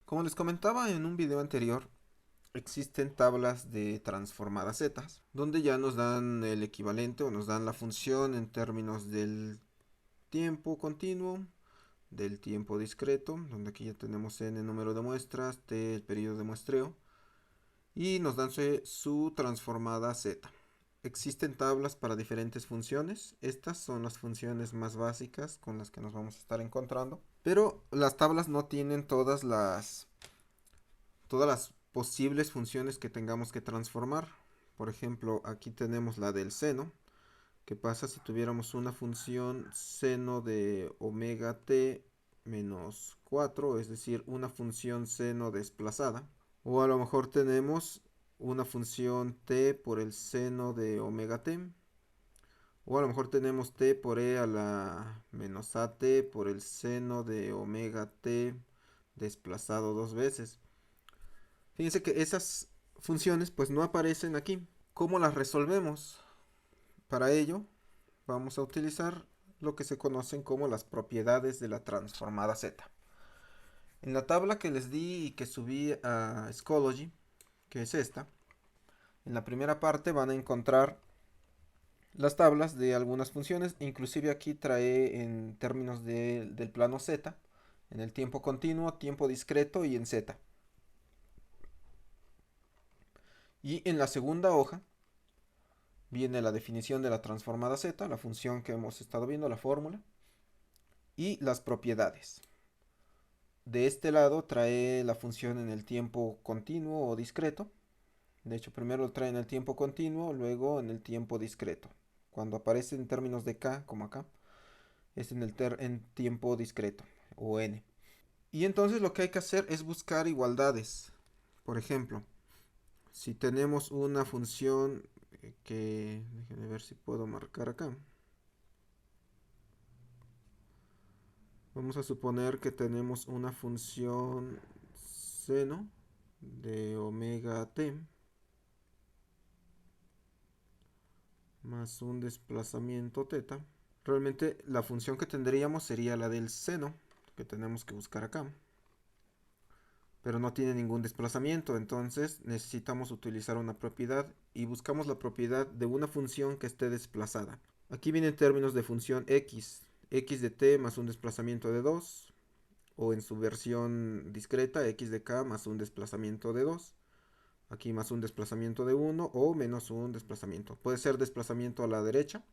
Como les comentaba en un video anterior, existen tablas de transformadas z, donde ya nos dan el equivalente o nos dan la función en términos del tiempo continuo, del tiempo discreto, donde aquí ya tenemos n número de muestras, t el periodo de muestreo, y nos dan su transformada z. Existen tablas para diferentes funciones. Estas son las funciones más básicas con las que nos vamos a estar encontrando. Pero las tablas no tienen todas las posibles funciones que tengamos que transformar. Por ejemplo, aquí tenemos la del seno. ¿Qué pasa si tuviéramos una función seno de omega t menos 4? Es decir, una función seno desplazada. O a lo mejor tenemos una función t por el seno de omega t. O a lo mejor tenemos t por e a la menos at por el seno de omega t desplazado dos veces. Fíjense que esas funciones pues no aparecen aquí. ¿Cómo las resolvemos? Para ello vamos a utilizar lo que se conocen como las propiedades de la transformada z. En la tabla que les di y que subí a Schoology, que es esta, en la primera parte van a encontrar las tablas de algunas funciones, inclusive aquí trae en términos del plano z, en el tiempo continuo, tiempo discreto y en z. Y en la segunda hoja viene la definición de la transformada z, la función que hemos estado viendo, la fórmula, y las propiedades. De este lado trae la función en el tiempo continuo o discreto. De hecho, primero lo trae en el tiempo continuo, luego en el tiempo discreto. Cuando aparece en términos de k, como acá, es en tiempo discreto, o n. Y entonces lo que hay que hacer es buscar igualdades. Por ejemplo, si tenemos una función déjenme ver si puedo marcar acá. Vamos a suponer que tenemos una función seno de omega t más un desplazamiento teta. Realmente la función que tendríamos sería la del seno, que tenemos que buscar acá. Pero no tiene ningún desplazamiento, entonces necesitamos utilizar una propiedad y buscamos la propiedad de una función que esté desplazada. Aquí vienen términos de función x de t más un desplazamiento de 2, o en su versión discreta, x de k más un desplazamiento de 2, aquí más un desplazamiento de 1 o menos un desplazamiento. Puede ser desplazamiento a la derecha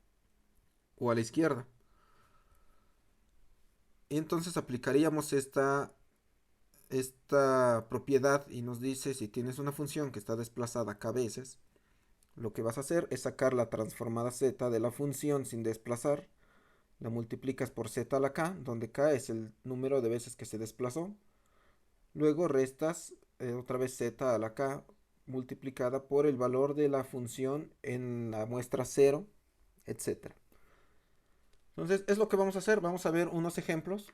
o a la izquierda. Y entonces aplicaríamos esta propiedad y nos dice si tienes una función que está desplazada k veces, lo que vas a hacer es sacar la transformada z de la función sin desplazar, la multiplicas por z a la k, donde k es el número de veces que se desplazó, luego restas otra vez z a la k multiplicada por el valor de la función en la muestra 0, etc. Entonces es lo que vamos a hacer, vamos a ver unos ejemplos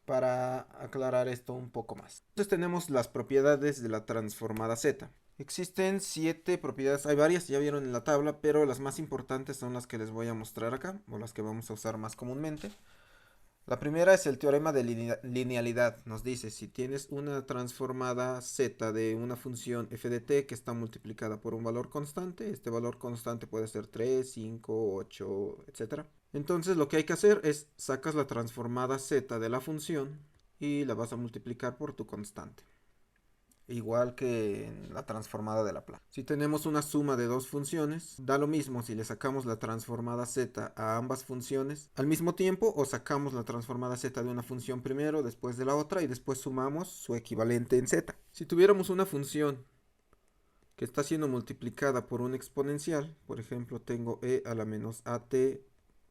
para aclarar esto un poco más. Entonces tenemos las propiedades de la transformada z. Existen 7 propiedades, hay varias, ya vieron en la tabla, pero las más importantes son las que les voy a mostrar acá, o las que vamos a usar más comúnmente. La primera es el teorema de linealidad. Nos dice, si tienes una transformada z de una función f de t que está multiplicada por un valor constante, este valor constante puede ser 3, 5, 8, etc. Entonces lo que hay que hacer es sacas la transformada z de la función y la vas a multiplicar por tu constante. Igual que en la transformada de Laplace. Si tenemos una suma de dos funciones, da lo mismo si le sacamos la transformada z a ambas funciones al mismo tiempo o sacamos la transformada z de una función primero, después de la otra y después sumamos su equivalente en z. Si tuviéramos una función que está siendo multiplicada por un exponencial, por ejemplo tengo e a la menos at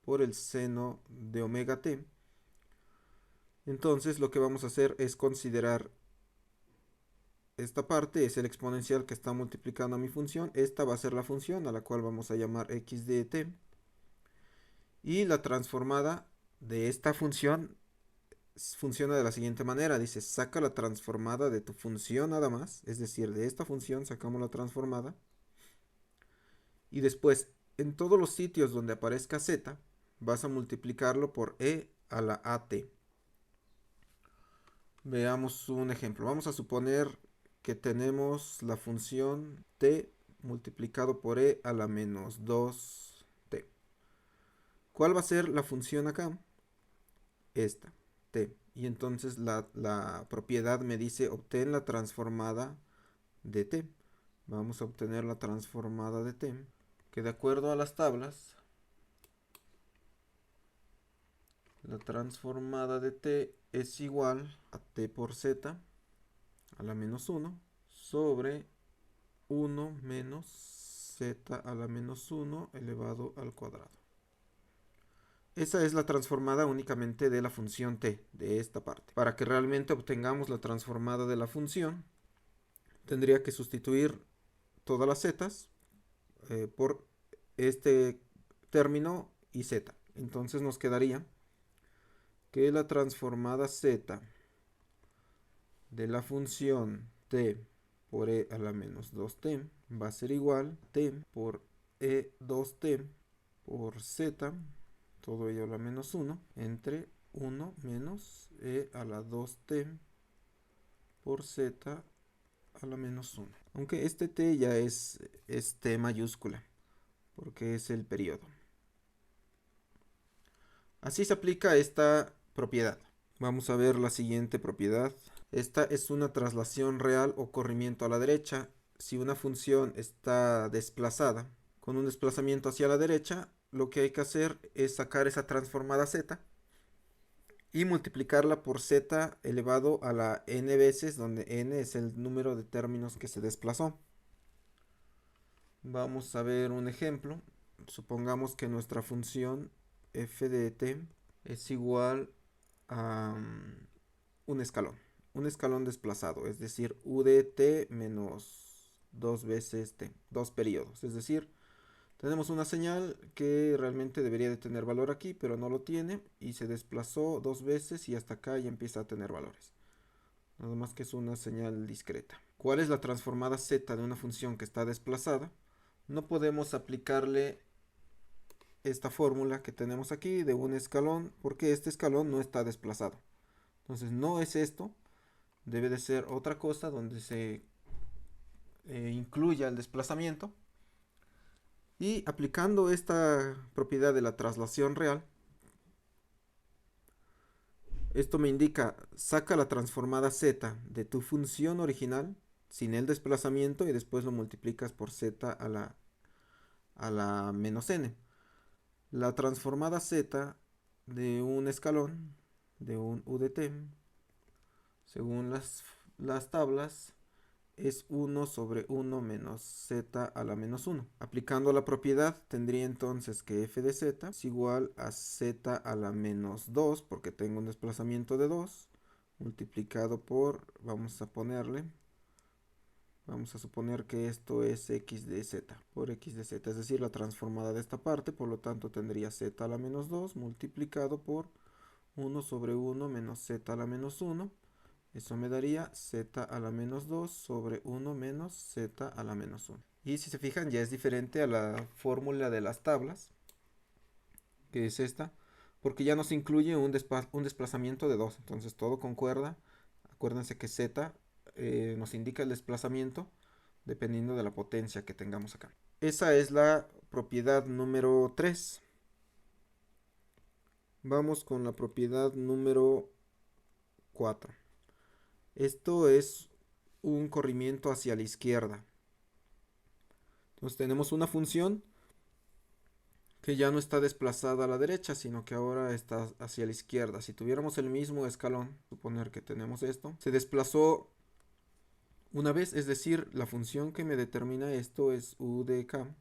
por el seno de omega t, entonces lo que vamos a hacer es considerar esta parte es el exponencial que está multiplicando a mi función. Esta va a ser la función a la cual vamos a llamar x de t. Y la transformada de esta función funciona de la siguiente manera. Dice, saca la transformada de tu función nada más. Es decir, de esta función sacamos la transformada. Y después, en todos los sitios donde aparezca z, vas a multiplicarlo por e a la at. Veamos un ejemplo. Vamos a suponer que tenemos la función t multiplicado por e a la menos 2t. ¿Cuál va a ser la función acá? Esta, t. Y entonces la propiedad me dice obtén la transformada de t. Vamos a obtener la transformada de t, que de acuerdo a las tablas, la transformada de t es igual a t por z a la menos 1 sobre 1 menos z a la menos 1 elevado al cuadrado. Esa es la transformada únicamente de la función t, de esta parte. Para que realmente obtengamos la transformada de la función, tendría que sustituir todas las zetas por este término y z. Entonces nos quedaría que la transformada z de la función t por e a la menos 2t va a ser igual t por e 2t por z, todo ello a la menos 1, entre 1 menos e a la 2t por z a la menos 1. Aunque este t ya es t mayúscula, porque es el periodo. Así se aplica esta propiedad. Vamos a ver la siguiente propiedad. Esta es una traslación real o corrimiento a la derecha. Si una función está desplazada con un desplazamiento hacia la derecha, lo que hay que hacer es sacar esa transformada z y multiplicarla por z elevado a la n veces, donde n es el número de términos que se desplazó. Vamos a ver un ejemplo. Supongamos que nuestra función f de t es igual a un escalón desplazado, es decir, u de t menos 2 veces t, dos periodos, es decir, tenemos una señal que realmente debería de tener valor aquí, pero no lo tiene y se desplazó 2 veces y hasta acá ya empieza a tener valores. Nada más que es una señal discreta. ¿Cuál es la transformada z de una función que está desplazada? No podemos aplicarle esta fórmula que tenemos aquí de un escalón porque este escalón no está desplazado. Entonces no es esto, debe de ser otra cosa donde se incluya el desplazamiento. Y aplicando esta propiedad de la traslación real, esto me indica, saca la transformada z de tu función original sin el desplazamiento y después lo multiplicas por z a la menos n. La transformada z de un escalón, de un u de t, según las tablas, es 1 sobre 1 menos z a la menos 1. Aplicando la propiedad, tendría entonces que f de z es igual a z a la menos 2, porque tengo un desplazamiento de 2, multiplicado por, vamos a suponer que esto es x de z, por x de z, es decir, la transformada de esta parte, por lo tanto tendría z a la menos 2 multiplicado por 1 sobre 1 menos z a la menos 1. Eso me daría z a la menos 2 sobre 1 menos z a la menos 1. Y si se fijan, ya es diferente a la fórmula de las tablas, que es esta, porque ya nos incluye un desplazamiento de 2. Entonces todo concuerda. Acuérdense que z nos indica el desplazamiento dependiendo de la potencia que tengamos acá. Esa es la propiedad número 3. Vamos con la propiedad número 4. Esto es un corrimiento hacia la izquierda. Entonces tenemos una función que ya no está desplazada a la derecha, sino que ahora está hacia la izquierda. Si tuviéramos el mismo escalón, suponer que tenemos esto, se desplazó una vez, es decir, la función que me determina esto es u de k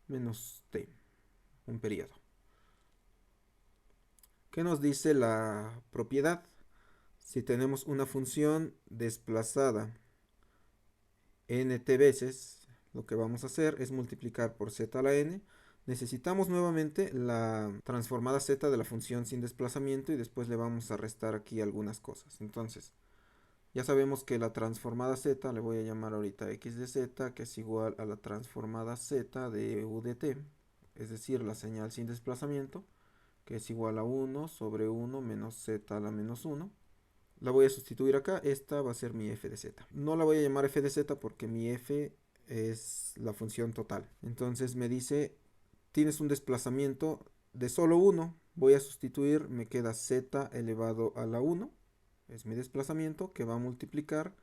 menos t, un periodo. ¿Qué nos dice la propiedad? Si tenemos una función desplazada nt veces, lo que vamos a hacer es multiplicar por z a la n. Necesitamos nuevamente la transformada z de la función sin desplazamiento y después le vamos a restar aquí algunas cosas. Entonces, ya sabemos que la transformada z, le voy a llamar ahorita x de z, que es igual a la transformada z de u de t, es decir, la señal sin desplazamiento, que es igual a 1 sobre 1 menos z a la menos 1. la voy a sustituir acá. Esta va a ser mi f de z. No la voy a llamar f de z porque mi f es la función total. Entonces me dice, tienes un desplazamiento de solo 1. Voy a sustituir, me queda z elevado a la 1. Es mi desplazamiento que va a multiplicar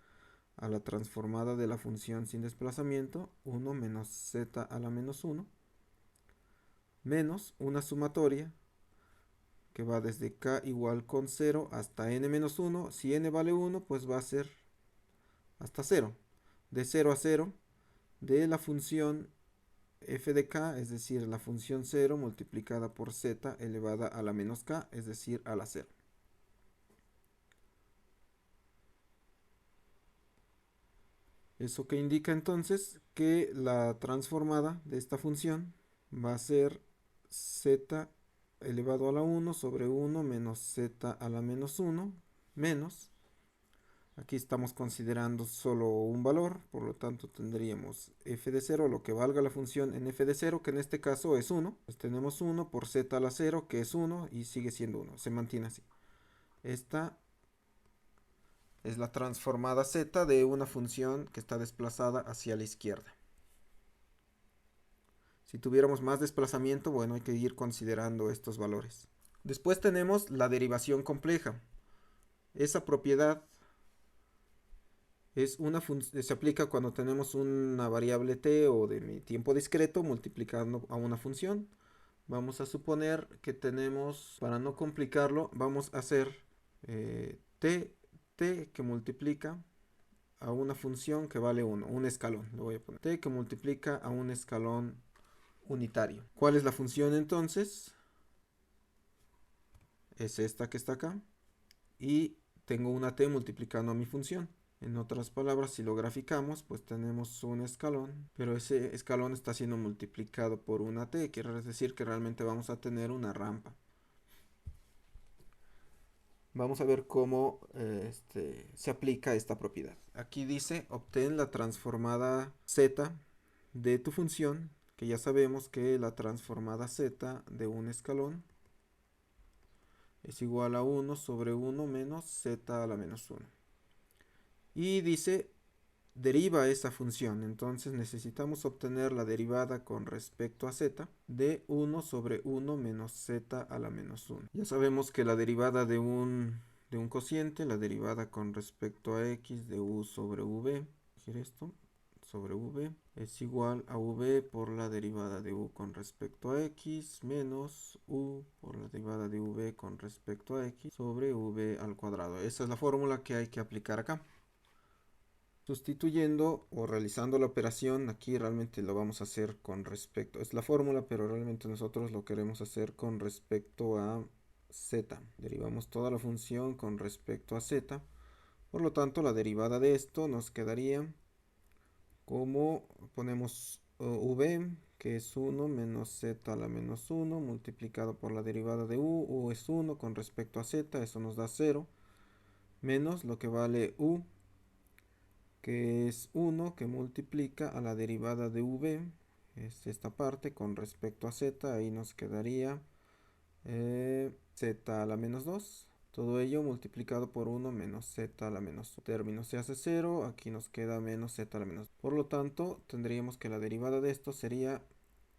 a la transformada de la función sin desplazamiento, 1 menos z a la menos 1, menos una sumatoria que va desde k igual con 0 hasta n menos 1. Si n vale 1, pues va a ser hasta 0. De 0 a 0 de la función f de k, es decir, la función 0 multiplicada por z elevada a la menos k, es decir, a la 0. Eso que indica entonces que la transformada de esta función va a ser z elevado a la 1 sobre 1 menos z a la menos 1 menos, aquí estamos considerando solo un valor, por lo tanto tendríamos f de 0, lo que valga la función en f de 0, que en este caso es 1. Pues tenemos 1 por z a la 0, que es 1, y sigue siendo 1, se mantiene así. Esta es la transformada z de una función que está desplazada hacia la izquierda. Si tuviéramos más desplazamiento, bueno, hay que ir considerando estos valores. Después tenemos la derivación compleja. Esa propiedad se aplica cuando tenemos una variable t o de tiempo discreto multiplicando a una función. Vamos a suponer que tenemos, para no complicarlo, vamos a hacer t que multiplica a una función que vale 1, un escalón, le voy a poner t que multiplica a un escalón unitario. ¿Cuál es la función entonces? Es esta que está acá, y tengo una t multiplicando a mi función. En otras palabras, si lo graficamos, pues tenemos un escalón, pero ese escalón está siendo multiplicado por una t, quiere decir que realmente vamos a tener una rampa. Vamos a ver cómo se aplica esta propiedad. Aquí dice, obtén la transformada z de tu función, que ya sabemos que la transformada z de un escalón es igual a 1 sobre 1 menos z a la menos 1. Y dice, deriva esa función. Entonces necesitamos obtener la derivada con respecto a z de 1 sobre 1 menos z a la menos 1. Ya sabemos que la derivada de un cociente, la derivada con respecto a x de u sobre v, esto sobre v es igual a v por la derivada de u con respecto a x menos u por la derivada de v con respecto a x sobre v al cuadrado. Esa es la fórmula que hay que aplicar acá. Sustituyendo o realizando la operación, aquí realmente lo vamos a hacer con respecto, es la fórmula, pero realmente nosotros lo queremos hacer con respecto a z. Derivamos toda la función con respecto a z. Por lo tanto, la derivada de esto nos quedaría como ponemos v, que es 1 menos z a la menos 1, multiplicado por la derivada de u es 1 con respecto a z, eso nos da 0, menos lo que vale u, que es 1, que multiplica a la derivada de v, es esta parte, con respecto a z, ahí nos quedaría z a la menos 2. Todo ello multiplicado por 1 menos z a la menos 1. Término se hace 0, aquí nos queda menos z a la menos 2. Por lo tanto, tendríamos que la derivada de esto sería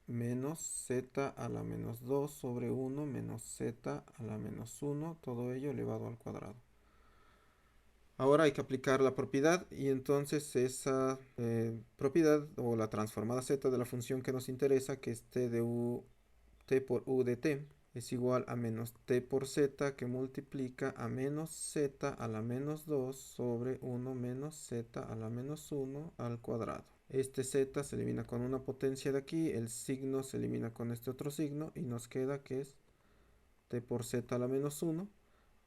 menos z a la menos 2 sobre 1 menos z a la menos 1, todo ello elevado al cuadrado. Ahora hay que aplicar la propiedad, y entonces esa propiedad o la transformada z de la función que nos interesa, que es t de u, t por u de t, es igual a menos t por z, que multiplica a menos z a la menos 2 sobre 1 menos z a la menos 1 al cuadrado. Este z se elimina con una potencia de aquí, el signo se elimina con este otro signo, y nos queda que es t por z a la menos 1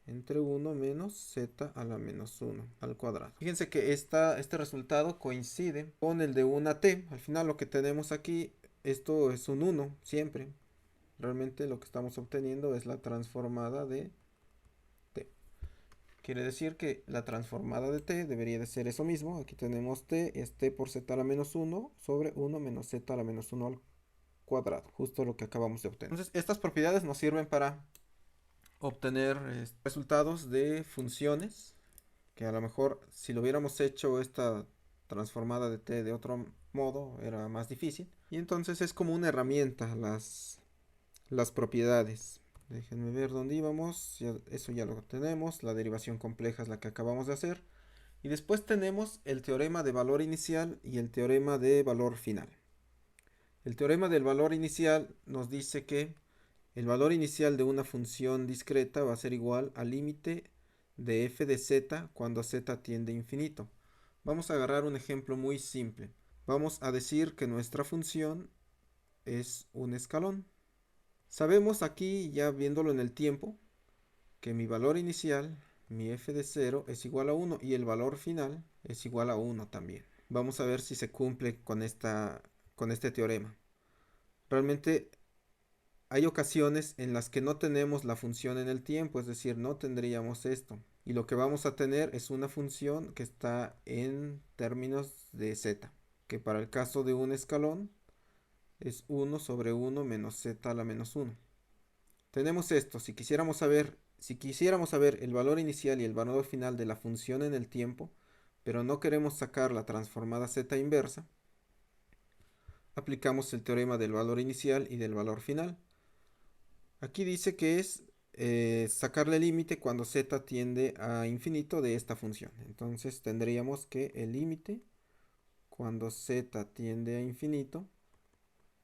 entre 1 menos z a la menos 1 al cuadrado. Fíjense que este resultado coincide con el de una t. Al final lo que tenemos aquí, esto es un 1 siempre. Realmente lo que estamos obteniendo es la transformada de t. Quiere decir que la transformada de t debería de ser eso mismo. Aquí tenemos t, es t por z a la menos 1 sobre 1 menos z a la menos 1 al cuadrado. Justo lo que acabamos de obtener. Entonces estas propiedades nos sirven para obtener resultados de funciones que a lo mejor si lo hubiéramos hecho esta transformada de t de otro modo era más difícil. Y entonces es como una herramienta las propiedades. Déjenme ver dónde íbamos. Eso ya lo tenemos. La derivación compleja es la que acabamos de hacer. Y después tenemos el teorema de valor inicial y el teorema de valor final. El teorema del valor inicial nos dice que el valor inicial de una función discreta va a ser igual al límite de f de z cuando z tiende a infinito. Vamos a agarrar un ejemplo muy simple. Vamos a decir que nuestra función es un escalón. Sabemos aquí, ya viéndolo en el tiempo, que mi valor inicial, mi f de 0, es igual a 1 y el valor final es igual a 1 también. Vamos a ver si se cumple con este teorema. Realmente hay ocasiones en las que no tenemos la función en el tiempo, es decir, no tendríamos esto. Y lo que vamos a tener es una función que está en términos de z, que para el caso de un escalón es 1 sobre 1 menos z a la menos 1. Tenemos esto, si quisiéramos saber el valor inicial y el valor final de la función en el tiempo, pero no queremos sacar la transformada z inversa, aplicamos el teorema del valor inicial y del valor final. Aquí dice que es sacarle límite cuando z tiende a infinito de esta función. Entonces tendríamos que el límite cuando z tiende a infinito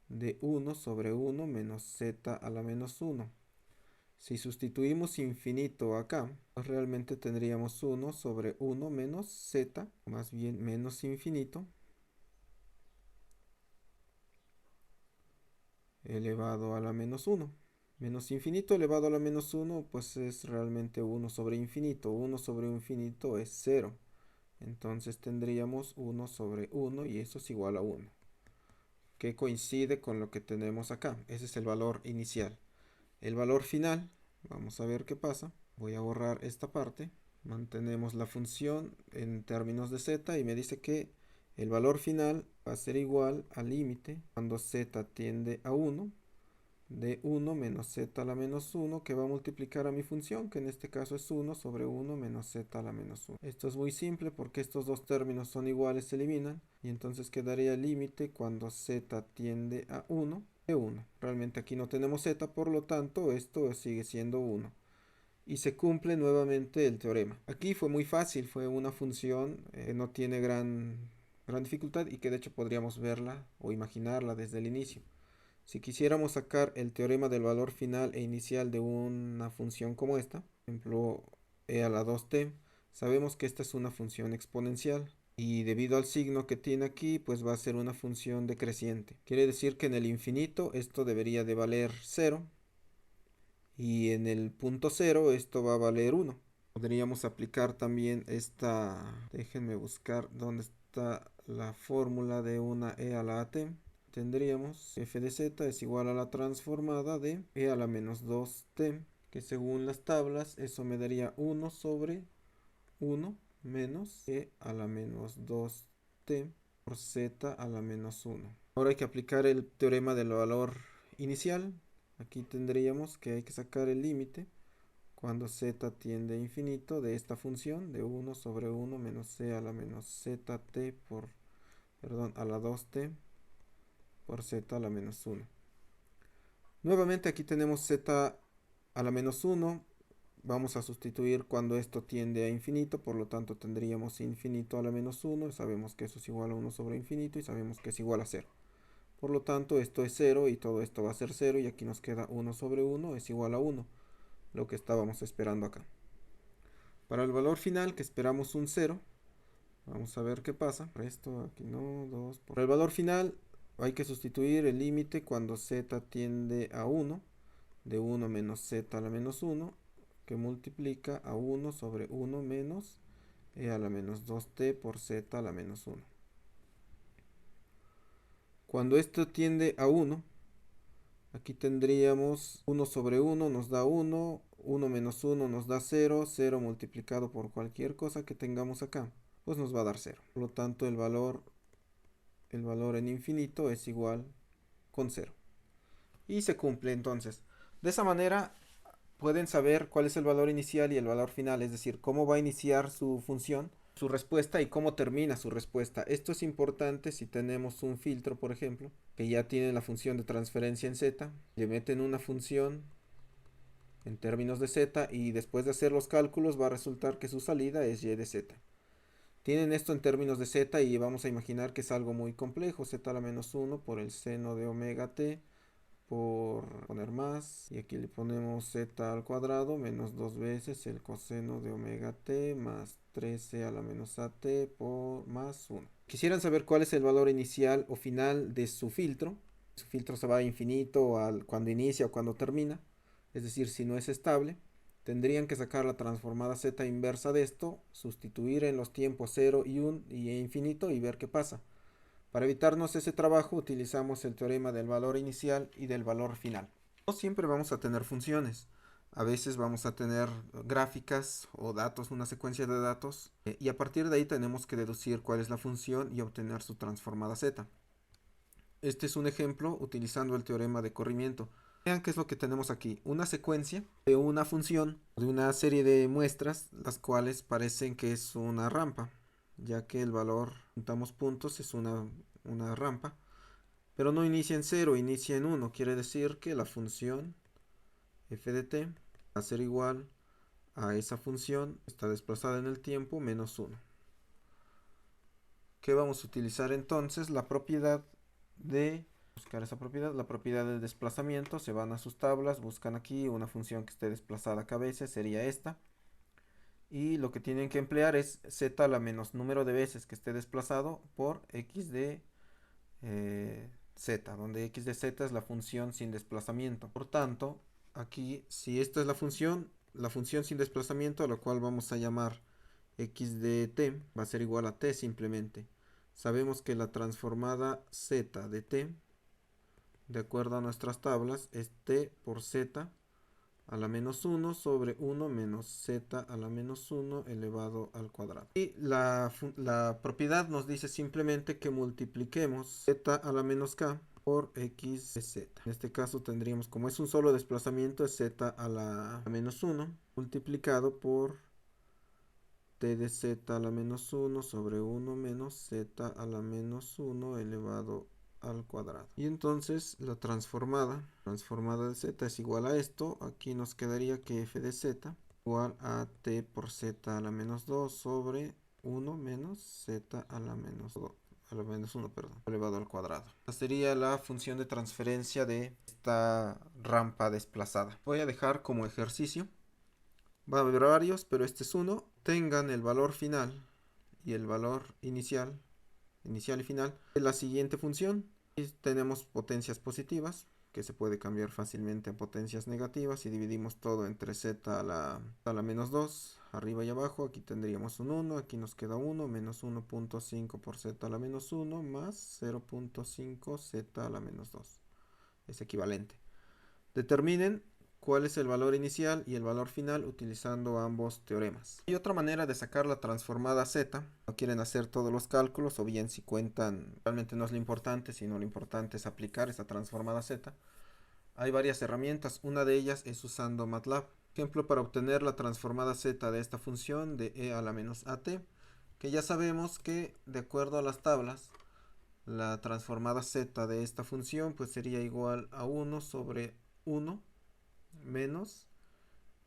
de 1 sobre 1 menos z a la menos 1. Si sustituimos infinito acá, pues realmente tendríamos 1 sobre 1 menos z, más bien menos infinito, elevado a la menos 1. Menos infinito elevado a la menos 1, pues es realmente 1 sobre infinito. 1 sobre infinito es 0. Entonces tendríamos 1 sobre 1 y eso es igual a 1. Que coincide con lo que tenemos acá. Ese es el valor inicial. El valor final, vamos a ver qué pasa. Voy a borrar esta parte. Mantenemos la función en términos de z y me dice que el valor final va a ser igual al límite cuando z tiende a 1 de 1 menos z a la menos 1 que va a multiplicar a mi función, que en este caso es 1 sobre 1 menos z a la menos 1. Esto es muy simple porque estos dos términos son iguales, se eliminan y entonces quedaría el límite cuando z tiende a 1 de 1. Realmente aquí no tenemos z, por lo tanto esto sigue siendo 1. Y se cumple nuevamente el teorema. Aquí fue muy fácil, fue una función, no tiene gran dificultad y que de hecho podríamos verla o imaginarla desde el inicio. Si quisiéramos sacar el teorema del valor final e inicial de una función como esta, por ejemplo, e a la 2t, sabemos que esta es una función exponencial y debido al signo que tiene aquí, pues va a ser una función decreciente. Quiere decir que en el infinito esto debería de valer 0 y en el punto 0 esto va a valer 1. Podríamos aplicar también déjenme buscar dónde está la fórmula de una e a la at. Tendríamos f de z es igual a la transformada de e a la menos 2t, que según las tablas eso me daría 1 sobre 1 menos e a la menos 2t por z a la menos 1. Ahora hay que aplicar el teorema del valor inicial. Aquí tendríamos que hay que sacar el límite cuando z tiende a infinito de esta función de 1 sobre 1 menos e a la menos zt a la 2t por z a la menos 1. Nuevamente aquí tenemos z a la menos 1. Vamos a sustituir cuando esto tiende a infinito, por lo tanto tendríamos infinito a la menos 1. Sabemos que eso es igual a 1 sobre infinito y sabemos que es igual a 0. Por lo tanto esto es 0 y todo esto va a ser 0 y aquí nos queda 1 sobre 1 es igual a 1, lo que estábamos esperando acá. Para el valor final, que esperamos un 0, vamos a ver qué pasa. Esto aquí no, 2. Para el valor final hay que sustituir el límite cuando z tiende a 1, de 1 menos z a la menos 1, que multiplica a 1 sobre 1 menos e a la menos 2t por z a la menos 1. Cuando esto tiende a 1, aquí tendríamos 1 sobre 1 nos da 1, 1 menos 1 nos da 0, 0 multiplicado por cualquier cosa que tengamos acá, pues nos va a dar 0. Por lo tanto, el valor en infinito es igual con 0. Y se cumple entonces. De esa manera pueden saber cuál es el valor inicial y el valor final, es decir, cómo va a iniciar su función, su respuesta y cómo termina su respuesta. Esto es importante si tenemos un filtro, por ejemplo, que ya tiene la función de transferencia en z, le meten una función en términos de z y después de hacer los cálculos va a resultar que su salida es y de z. Tienen esto en términos de z y vamos a imaginar que es algo muy complejo, z a la menos 1 por el seno de omega t por poner más, y aquí le ponemos z al cuadrado menos 2 veces el coseno de omega t más 13 a la menos at por más 1. Quisieran saber cuál es el valor inicial o final de su filtro. Su filtro se va a infinito cuando inicia o cuando termina, es decir, si no es estable. Tendrían que sacar la transformada z inversa de esto, sustituir en los tiempos 0 y 1 y infinito y ver qué pasa. Para evitarnos ese trabajo utilizamos el teorema del valor inicial y del valor final. No siempre vamos a tener funciones. A veces vamos a tener gráficas o datos, una secuencia de datos, y a partir de ahí tenemos que deducir cuál es la función y obtener su transformada z. Este es un ejemplo utilizando el teorema de corrimiento. Vean qué es lo que tenemos aquí. Una secuencia de una función, de una serie de muestras, las cuales parecen que es una rampa, ya que el valor, juntamos puntos, es una rampa. Pero no inicia en 0, inicia en 1. Quiere decir que la función f de t va a ser igual a esa función, está desplazada en el tiempo, menos 1. ¿Qué vamos a utilizar entonces? La propiedad de buscar esa propiedad, la propiedad del desplazamiento. Se van a sus tablas, buscan aquí una función que esté desplazada acá veces, sería esta. Y lo que tienen que emplear es z a la menos número de veces que esté desplazado por x de z, donde x de z es la función sin desplazamiento. Por tanto, aquí, si esta es la función sin desplazamiento, a la cual vamos a llamar x de t, va a ser igual a t simplemente. Sabemos que la transformada z de t, de acuerdo a nuestras tablas, es t por z a la menos 1 sobre 1 menos z a la menos 1 elevado al cuadrado. Y la propiedad nos dice simplemente que multipliquemos z a la menos k por x de z. En este caso tendríamos, como es un solo desplazamiento, es z a la menos 1 multiplicado por t de z a la menos 1 sobre 1 menos z a la menos 1 elevado al cuadrado. Y entonces la transformada de z es igual a esto. Aquí nos quedaría que f de z igual a t por z a la menos 2 sobre 1 menos z a la menos 2. A la menos 1, perdón, elevado al cuadrado. Esta sería la función de transferencia de esta rampa desplazada. Voy a dejar como ejercicio. Va a haber varios, pero este es uno. Tengan el valor final y el valor inicial y final de la siguiente función. Y tenemos potencias positivas, que se puede cambiar fácilmente a potencias negativas, y dividimos todo entre z a la menos 2, arriba y abajo. Aquí tendríamos un 1, aquí nos queda 1, menos 1.5 por z a la menos 1, más 0.5 z a la menos 2. Es equivalente. Determinen cuál es el valor inicial y el valor final utilizando ambos teoremas. Hay otra manera de sacar la transformada z. No quieren hacer todos los cálculos, o bien si cuentan, realmente no es lo importante, sino lo importante es aplicar esa transformada z. Hay varias herramientas, una de ellas es usando MATLAB. Ejemplo, para obtener la transformada z de esta función de e a la menos at, que ya sabemos que de acuerdo a las tablas, la transformada z de esta función pues sería igual a 1 sobre 1 menos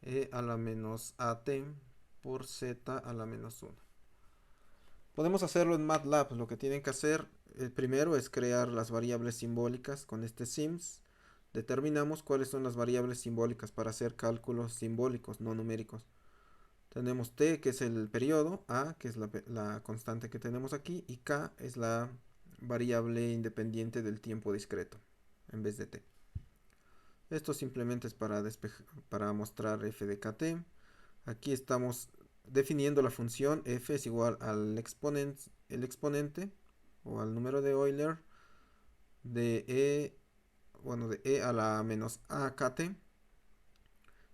e a la menos at por z a la menos 1. Podemos hacerlo en MATLAB. Lo que tienen que hacer primero es crear las variables simbólicas con este sims. Determinamos cuáles son las variables simbólicas para hacer cálculos simbólicos, no numéricos. Tenemos t, que es el periodo, a, que es la constante que tenemos aquí, y k es la variable independiente del tiempo discreto, en vez de t. Esto simplemente es para mostrar f de kt. Aquí estamos definiendo la función f es igual al exponente o al número de Euler de e a la menos akt.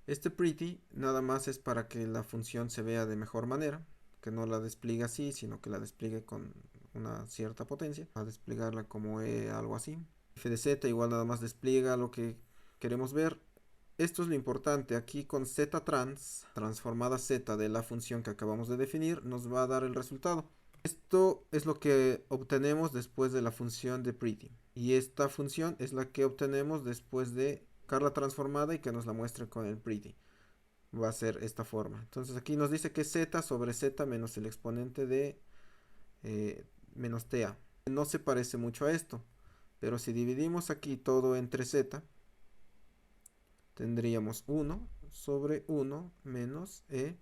Este pretty nada más es para que la función se vea de mejor manera, que no la despliegue así, sino que la despliegue con una cierta potencia. A desplegarla como algo así. F de z igual nada más despliega lo que queremos ver. Esto es lo importante. Aquí con ztrans, transformada z de la función que acabamos de definir, nos va a dar el resultado. Esto es lo que obtenemos después de la función de pretty. Y esta función es la que obtenemos después de sacar transformada y que nos la muestre con el pretty. Va a ser esta forma. Entonces aquí nos dice que z sobre z menos el exponente de menos ta. No se parece mucho a esto. Pero si dividimos aquí todo entre z, tendríamos 1 sobre 1 menos e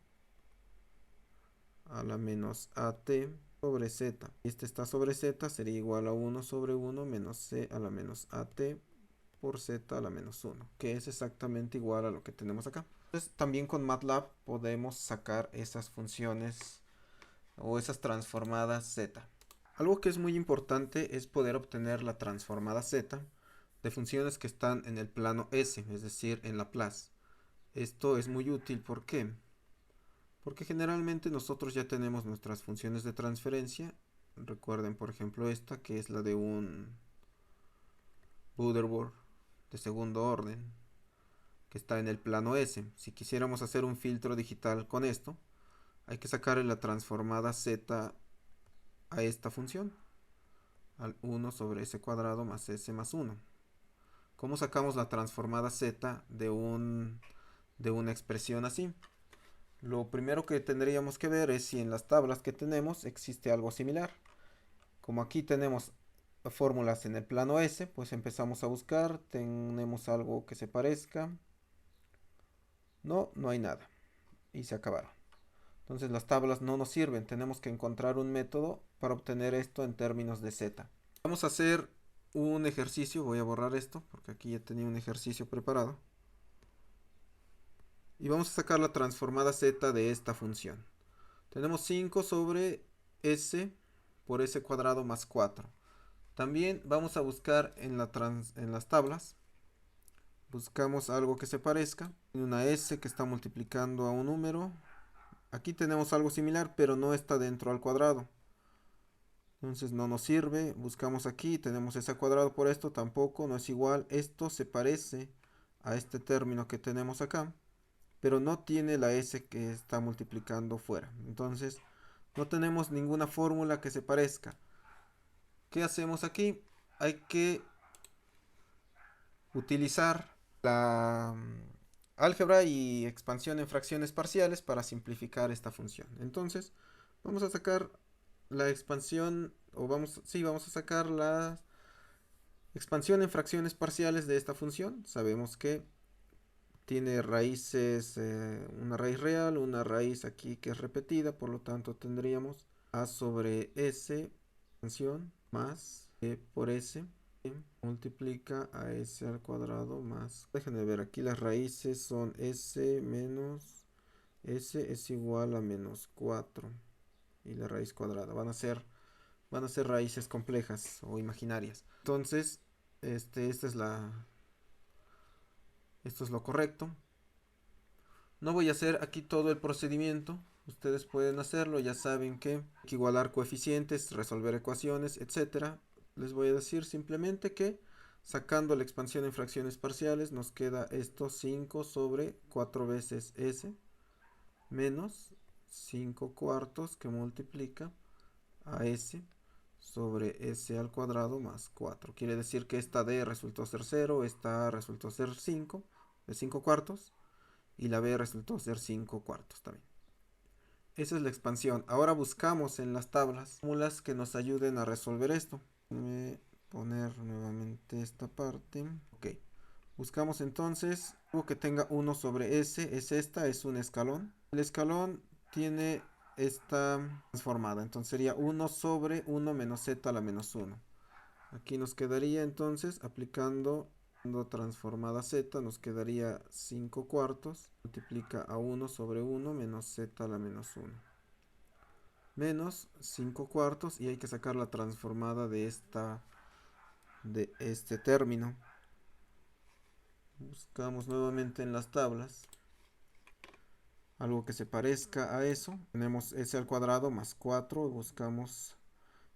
a la menos at sobre z. Este está sobre z, sería igual a 1 sobre 1 menos c a la menos at por z a la menos 1, que es exactamente igual a lo que tenemos acá. Entonces, también con MATLAB podemos sacar esas funciones o esas transformadas z. Algo que es muy importante es poder obtener la transformada z de funciones que están en el plano S, es decir, en Laplace. Esto es muy útil, ¿por qué? Porque generalmente nosotros ya tenemos nuestras funciones de transferencia. Recuerden, por ejemplo, esta que es la de un Butterworth de segundo orden, que está en el plano S. Si quisiéramos hacer un filtro digital con esto, hay que sacarle la transformada z a esta función, al 1 sobre s cuadrado más s más 1. ¿Cómo sacamos la transformada z de una expresión así? Lo primero que tendríamos que ver es si en las tablas que tenemos existe algo similar. Como aquí tenemos fórmulas en el plano S, pues empezamos a buscar, tenemos algo que se parezca. No, no hay nada. Y se acabaron. Entonces las tablas no nos sirven, tenemos que encontrar un método para obtener esto en términos de z. Vamos a hacer un ejercicio, voy a borrar esto porque aquí ya tenía un ejercicio preparado. Y vamos a sacar la transformada z de esta función. Tenemos 5 sobre s por s cuadrado más 4. También vamos a buscar en las tablas. Buscamos algo que se parezca. Una s que está multiplicando a un número. Aquí tenemos algo similar, pero no está dentro al cuadrado. Entonces no nos sirve. Buscamos aquí, tenemos s al cuadrado por esto, tampoco, no es igual. Esto se parece a este término que tenemos acá, pero no tiene la s que está multiplicando fuera. Entonces no tenemos ninguna fórmula que se parezca. ¿Qué hacemos aquí? Hay que utilizar la álgebra y expansión en fracciones parciales para simplificar esta función. Entonces vamos a sacar la expansión, o vamos a sacar la expansión en fracciones parciales de esta función. Sabemos que tiene raíces, una raíz real, una raíz aquí que es repetida, por lo tanto tendríamos a sobre s expansión más e por s multiplica a s al cuadrado más. Déjenme ver, aquí las raíces son s menos s es igual a menos 4 y la raíz cuadrada. Van a ser raíces complejas o imaginarias. Entonces, esto es lo correcto. No voy a hacer aquí todo el procedimiento. Ustedes pueden hacerlo, ya saben que hay que igualar coeficientes, resolver ecuaciones, etcétera. Les voy a decir simplemente que sacando la expansión en fracciones parciales nos queda esto 5 sobre 4 veces s menos 5 cuartos que multiplica a s sobre s al cuadrado más 4. Quiere decir que esta d resultó ser 0, esta a resultó ser 5, de 5 cuartos, y la b resultó ser 5 cuartos también. Esa es la expansión. Ahora buscamos en las tablas fórmulas que nos ayuden a resolver esto. Voy a poner nuevamente esta parte. Ok. Buscamos entonces algo que tenga 1 sobre s. Es un escalón. El escalón tiene esta transformada. Entonces sería 1 sobre 1 menos z a la menos 1. Aquí nos quedaría entonces aplicando transformada z, nos quedaría 5 cuartos, multiplica a 1 sobre 1 menos z a la menos 1. Menos 5 cuartos y hay que sacar la transformada de este término. Buscamos nuevamente en las tablas algo que se parezca a eso. Tenemos s al cuadrado más 4, buscamos,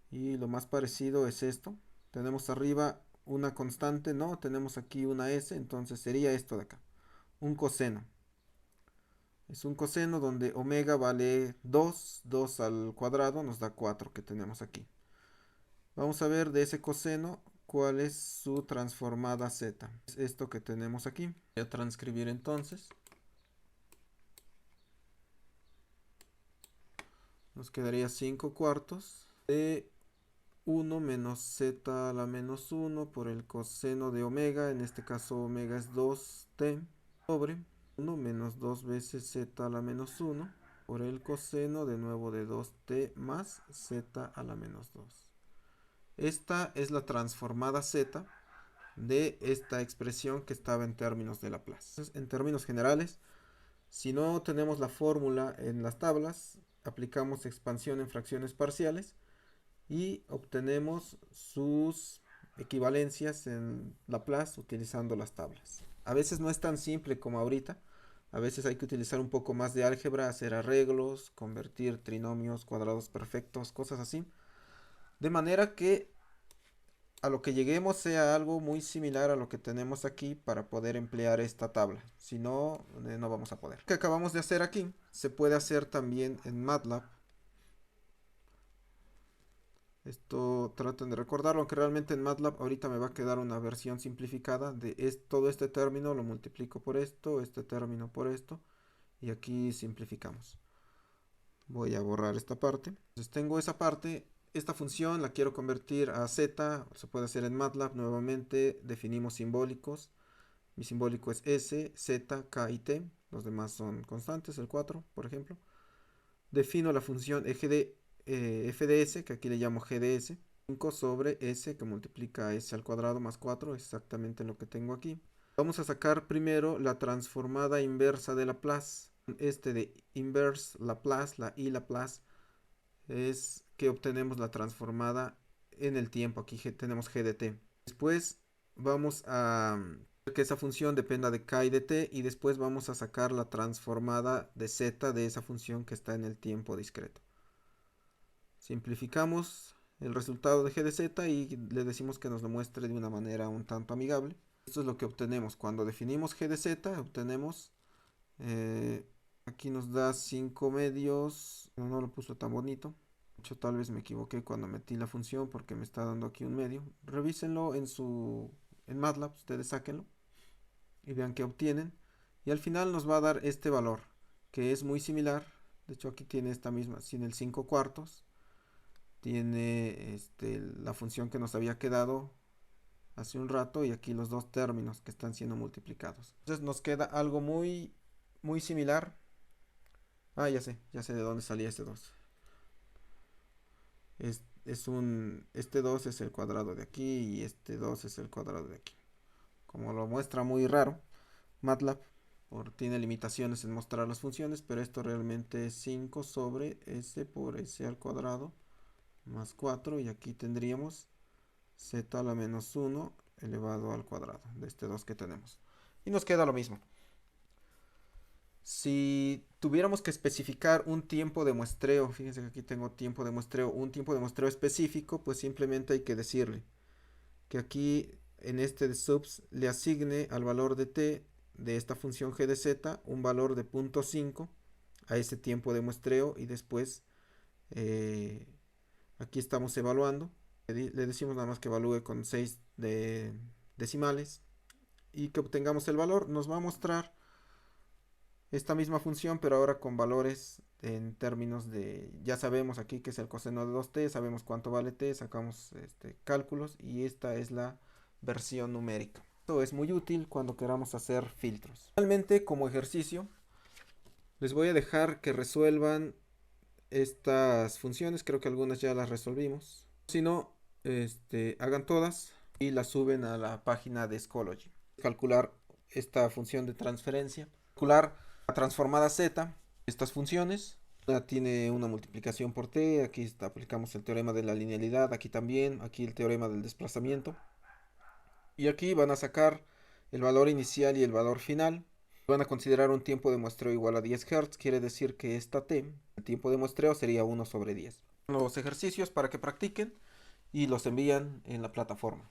y lo más parecido es esto. Tenemos arriba una constante, no, tenemos aquí una s, entonces sería esto de acá. un coseno. Es un coseno donde omega vale 2, 2 al cuadrado nos da 4 que tenemos aquí. Vamos a ver de ese coseno cuál es su transformada z. Es esto que tenemos aquí. Voy a transcribir entonces. Nos quedaría 5 cuartos de 1 menos z a la menos 1 por el coseno de omega. En este caso omega es 2t sobre 1 menos 2 veces z a la menos 1 por el coseno de nuevo de 2t más z a la menos 2. Esta es la transformada z de esta expresión que estaba en términos de Laplace. Entonces, en términos generales, si no tenemos la fórmula en las tablas, aplicamos expansión en fracciones parciales y obtenemos sus equivalencias en Laplace utilizando las tablas. A veces no es tan simple como ahorita. A veces hay que utilizar un poco más de álgebra, hacer arreglos, convertir trinomios, cuadrados perfectos, cosas así. De manera que a lo que lleguemos sea algo muy similar a lo que tenemos aquí para poder emplear esta tabla. Si no, no vamos a poder. Lo que acabamos de hacer aquí se puede hacer también en MATLAB. Esto traten de recordarlo, aunque realmente en MATLAB ahorita me va a quedar una versión simplificada de todo este término, lo multiplico por esto, este término por esto, y aquí simplificamos. Voy a borrar esta parte. Entonces tengo esa parte. Esta función la quiero convertir a z, se puede hacer en MATLAB. Nuevamente definimos simbólicos. Mi simbólico es s, z, k y t. Los demás son constantes, el 4, por ejemplo. Defino la función f de s, que aquí le llamo g de s. 5 sobre s, que multiplica s al cuadrado más 4, exactamente lo que tengo aquí. Vamos a sacar primero la transformada inversa de Laplace. Este de inverse Laplace, la i Laplace, es que obtenemos la transformada en el tiempo. Aquí tenemos g de t. Después vamos a que esa función dependa de k y de t, y después vamos a sacar la transformada de z de esa función que está en el tiempo discreto. Simplificamos el resultado de g de z y le decimos que nos lo muestre de una manera un tanto amigable. Esto es lo que obtenemos cuando definimos g de z. Obtenemos aquí nos da 5 medios. No lo puso tan bonito. De hecho, tal vez me equivoqué cuando metí la función porque me está dando aquí un medio. Revísenlo en MATLAB, ustedes sáquenlo y vean qué obtienen. Y al final nos va a dar este valor, que es muy similar. De hecho, aquí tiene esta misma, sin el 5 cuartos. Tiene la función que nos había quedado hace un rato, y aquí los dos términos que están siendo multiplicados. Entonces nos queda algo muy, muy similar. Ya sé de dónde salía este 2. Este 2 es el cuadrado de aquí y este 2 es el cuadrado de aquí. Como lo muestra muy raro, MATLAB tiene limitaciones en mostrar las funciones, pero esto realmente es 5 sobre s por s al cuadrado más 4, y aquí tendríamos z a la menos 1 elevado al cuadrado de este 2 que tenemos. Y nos queda lo mismo. Si tuviéramos que especificar un tiempo de muestreo, fíjense que aquí tengo tiempo de muestreo, un tiempo de muestreo específico, pues simplemente hay que decirle que aquí en este de subs le asigne al valor de t de esta función g de z un valor de 0.5 a ese tiempo de muestreo, y después aquí estamos evaluando. Le decimos nada más que evalúe con 6 decimales y que obtengamos el valor. Nos va a mostrar esta misma función, pero ahora con valores en términos de, ya sabemos aquí que es el coseno de 2t, sabemos cuánto vale t, sacamos cálculos, y esta es la versión numérica. Esto es muy útil cuando queramos hacer filtros. Finalmente, como ejercicio, les voy a dejar que resuelvan estas funciones. Creo que algunas ya las resolvimos. Si no, hagan todas y las suben a la página de Schoology. Calcular esta función de transferencia. Calcular la transformada z. Estas funciones. Una tiene una multiplicación por t. Aquí aplicamos el teorema de la linealidad. Aquí también. Aquí el teorema del desplazamiento. Y aquí van a sacar el valor inicial y el valor final. Van a considerar un tiempo de muestreo igual a 10 Hz. Quiere decir que esta t, el tiempo de muestreo, sería 1 sobre 10. Los ejercicios para que practiquen y los envían en la plataforma.